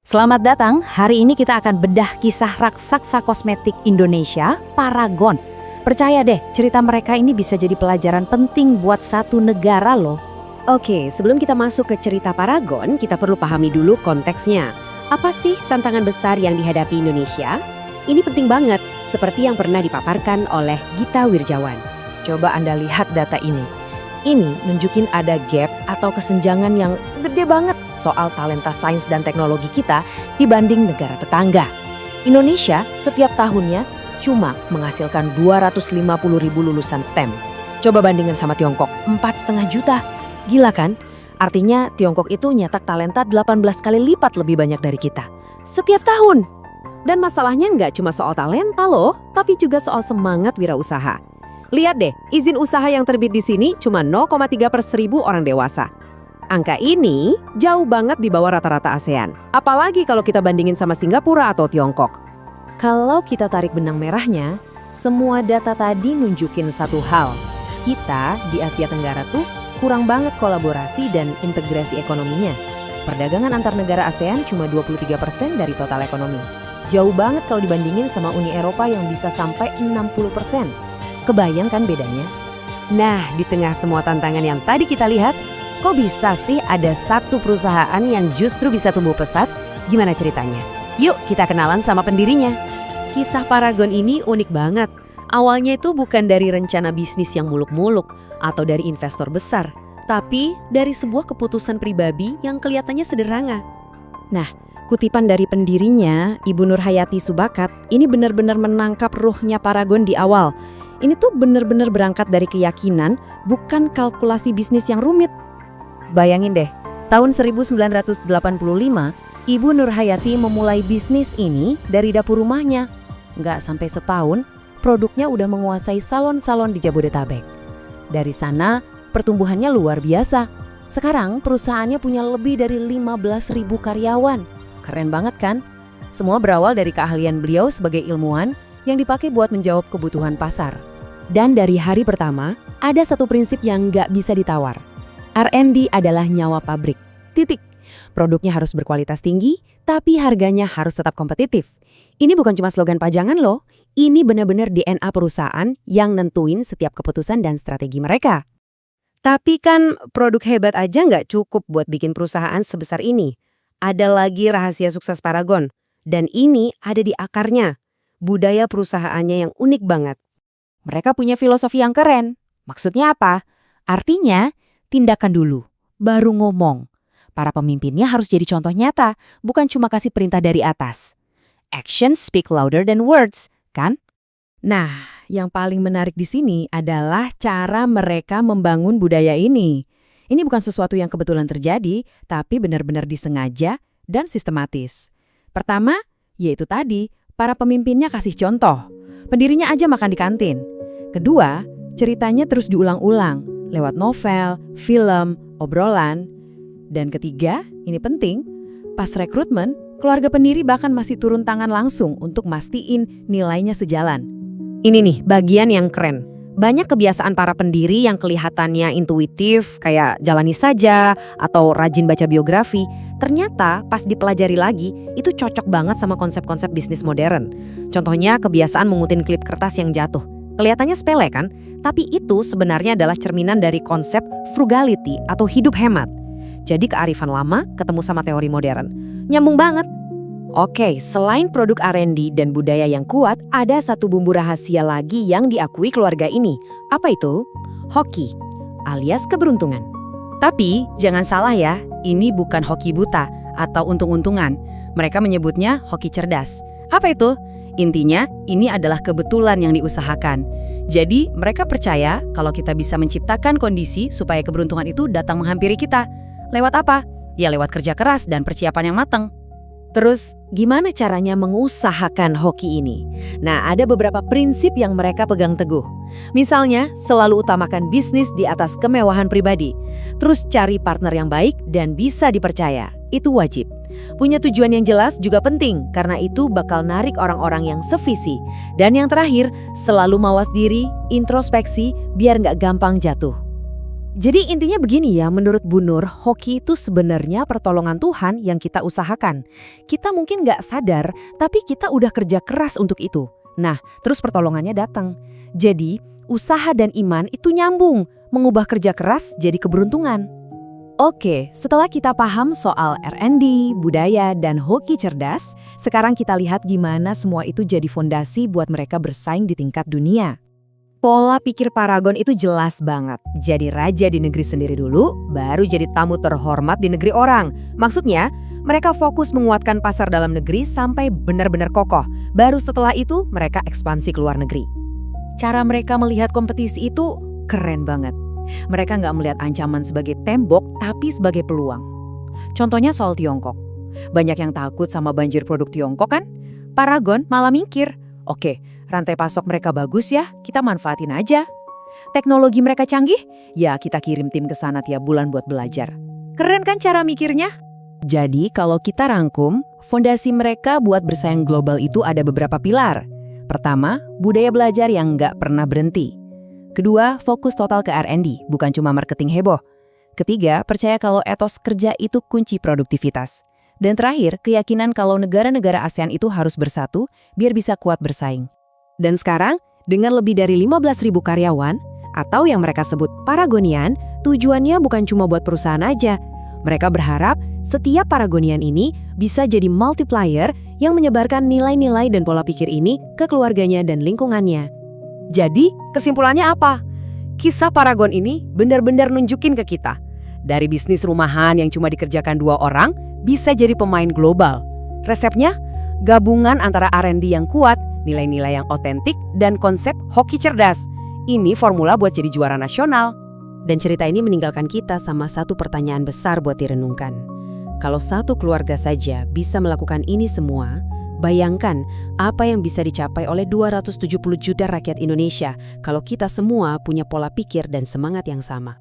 Selamat datang, hari ini kita akan bedah kisah raksasa kosmetik Indonesia, Paragon. Percaya deh, cerita mereka ini bisa jadi pelajaran penting buat satu negara loh. Oke, sebelum kita masuk ke cerita Paragon, kita perlu pahami dulu konteksnya. Apa sih tantangan besar yang dihadapi Indonesia? Ini penting banget, seperti yang pernah dipaparkan oleh Gita Wirjawan. Coba Anda lihat data ini. Ini nunjukin ada gap atau kesenjangan yang gede banget soal talenta sains dan teknologi kita dibanding negara tetangga. Indonesia setiap tahunnya cuma menghasilkan 250.000 lulusan STEM. Coba bandingkan sama Tiongkok, 4,5 juta. Gila kan? Artinya Tiongkok itu nyetak talenta 18 kali lipat lebih banyak dari kita. Setiap tahun. Dan masalahnya nggak cuma soal talenta loh, tapi juga soal semangat wirausaha. Lihat deh, izin usaha yang terbit di sini cuma 0,3/1000 orang dewasa. Angka ini jauh banget di bawah rata-rata ASEAN. Apalagi kalau kita bandingin sama Singapura atau Tiongkok. Kalau kita tarik benang merahnya, semua data tadi nunjukin satu hal. Kita di Asia Tenggara tuh kurang banget kolaborasi dan integrasi ekonominya. Perdagangan antar negara ASEAN cuma 23% dari total ekonomi. Jauh banget kalau dibandingin sama Uni Eropa yang bisa sampai 60%. Kebayang kan bedanya? Nah, di tengah semua tantangan yang tadi kita lihat, kok bisa sih ada satu perusahaan yang justru bisa tumbuh pesat? Gimana ceritanya? Yuk kita kenalan sama pendirinya. Kisah Paragon ini unik banget. Awalnya itu bukan dari rencana bisnis yang muluk-muluk atau dari investor besar, tapi dari sebuah keputusan pribadi yang kelihatannya sederhana. Nah, kutipan dari pendirinya, Ibu Nurhayati Subakat, ini benar-benar menangkap ruhnya Paragon di awal. Ini tuh benar-benar berangkat dari keyakinan, bukan kalkulasi bisnis yang rumit. Bayangin deh, tahun 1985, Ibu Nurhayati memulai bisnis ini dari dapur rumahnya. Nggak sampai setahun, produknya udah menguasai salon-salon di Jabodetabek. Dari sana, pertumbuhannya luar biasa. Sekarang perusahaannya punya lebih dari 15.000 karyawan. Keren banget kan? Semua berawal dari keahlian beliau sebagai ilmuwan yang dipakai buat menjawab kebutuhan pasar. Dan dari hari pertama, ada satu prinsip yang nggak bisa ditawar. R&D adalah nyawa pabrik. Titik. Produknya harus berkualitas tinggi, tapi harganya harus tetap kompetitif. Ini bukan cuma slogan pajangan loh, ini benar-benar DNA perusahaan yang nentuin setiap keputusan dan strategi mereka. Tapi kan produk hebat aja nggak cukup buat bikin perusahaan sebesar ini. Ada lagi rahasia sukses Paragon, dan ini ada di akarnya. Budaya perusahaannya yang unik banget. Mereka punya filosofi yang keren. Maksudnya apa? Artinya, tindakan dulu, baru ngomong. Para pemimpinnya harus jadi contoh nyata, bukan cuma kasih perintah dari atas. Action speak louder than words, kan? Nah, yang paling menarik di sini adalah cara mereka membangun budaya ini. Ini bukan sesuatu yang kebetulan terjadi, tapi benar-benar disengaja dan sistematis. Pertama, yaitu tadi, para pemimpinnya kasih contoh. Pendirinya aja makan di kantin. Kedua, ceritanya terus diulang-ulang lewat novel, film, obrolan. Dan ketiga, ini penting, pas rekrutmen, keluarga pendiri bahkan masih turun tangan langsung untuk mastiin nilainya sejalan. Ini nih bagian yang keren. Banyak kebiasaan para pendiri yang kelihatannya intuitif, kayak jalani saja atau rajin baca biografi, ternyata pas dipelajari lagi, itu cocok banget sama konsep-konsep bisnis modern. Contohnya kebiasaan mengutin klip kertas yang jatuh. Kelihatannya sepele kan? Tapi itu sebenarnya adalah cerminan dari konsep frugality atau hidup hemat. Jadi kearifan lama ketemu sama teori modern. Nyambung banget. Oke, selain produk R&D dan budaya yang kuat, ada satu bumbu rahasia lagi yang diakui keluarga ini. Apa itu? Hoki, alias keberuntungan. Tapi jangan salah ya, ini bukan hoki buta atau untung-untungan. Mereka menyebutnya hoki cerdas. Apa itu? Intinya, ini adalah kebetulan yang diusahakan. Jadi, mereka percaya kalau kita bisa menciptakan kondisi supaya keberuntungan itu datang menghampiri kita. Lewat apa? Ya lewat kerja keras dan persiapan yang matang. Terus, gimana caranya mengusahakan hoki ini? Nah, ada beberapa prinsip yang mereka pegang teguh. Misalnya, selalu utamakan bisnis di atas kemewahan pribadi. Terus cari partner yang baik dan bisa dipercaya. Itu wajib. Punya tujuan yang jelas juga penting, karena itu bakal narik orang-orang yang sevisi. Dan yang terakhir, selalu mawas diri, introspeksi, biar nggak gampang jatuh. Jadi intinya begini ya, menurut Bu Nur, hoki itu sebenarnya pertolongan Tuhan yang kita usahakan. Kita mungkin nggak sadar, tapi kita udah kerja keras untuk itu. Nah, terus pertolongannya datang. Jadi, usaha dan iman itu nyambung, mengubah kerja keras jadi keberuntungan. Oke, setelah kita paham soal R&D, budaya, dan hoki cerdas, sekarang kita lihat gimana semua itu jadi fondasi buat mereka bersaing di tingkat dunia. Pola pikir Paragon itu jelas banget. Jadi raja di negeri sendiri dulu, baru jadi tamu terhormat di negeri orang. Maksudnya, mereka fokus menguatkan pasar dalam negeri sampai benar-benar kokoh. Baru setelah itu, mereka ekspansi ke luar negeri. Cara mereka melihat kompetisi itu keren banget. Mereka nggak melihat ancaman sebagai tembok, tapi sebagai peluang. Contohnya soal Tiongkok. Banyak yang takut sama banjir produk Tiongkok kan? Paragon malah mikir, oke, rantai pasok mereka bagus ya, kita manfaatin aja. Teknologi mereka canggih, ya kita kirim tim ke sana tiap bulan buat belajar. Keren kan cara mikirnya? Jadi kalau kita rangkum, fondasi mereka buat bersaing global itu ada beberapa pilar. Pertama, budaya belajar yang nggak pernah berhenti. Kedua, fokus total ke R&D, bukan cuma marketing heboh. Ketiga, percaya kalau etos kerja itu kunci produktivitas. Dan terakhir, keyakinan kalau negara-negara ASEAN itu harus bersatu biar bisa kuat bersaing. Dan sekarang, dengan lebih dari 15.000 karyawan, atau yang mereka sebut Paragonian, tujuannya bukan cuma buat perusahaan aja. Mereka berharap setiap Paragonian ini bisa jadi multiplier yang menyebarkan nilai-nilai dan pola pikir ini ke keluarganya dan lingkungannya. Jadi, kesimpulannya apa? Kisah Paragon ini benar-benar nunjukin ke kita. Dari bisnis rumahan yang cuma dikerjakan 2 orang, bisa jadi pemain global. Resepnya? Gabungan antara R&D yang kuat, nilai-nilai yang otentik, dan konsep hoki cerdas. Ini formula buat jadi juara nasional. Dan cerita ini meninggalkan kita sama satu pertanyaan besar buat direnungkan. Kalau satu keluarga saja bisa melakukan ini semua, bayangkan apa yang bisa dicapai oleh 270 juta rakyat Indonesia kalau kita semua punya pola pikir dan semangat yang sama.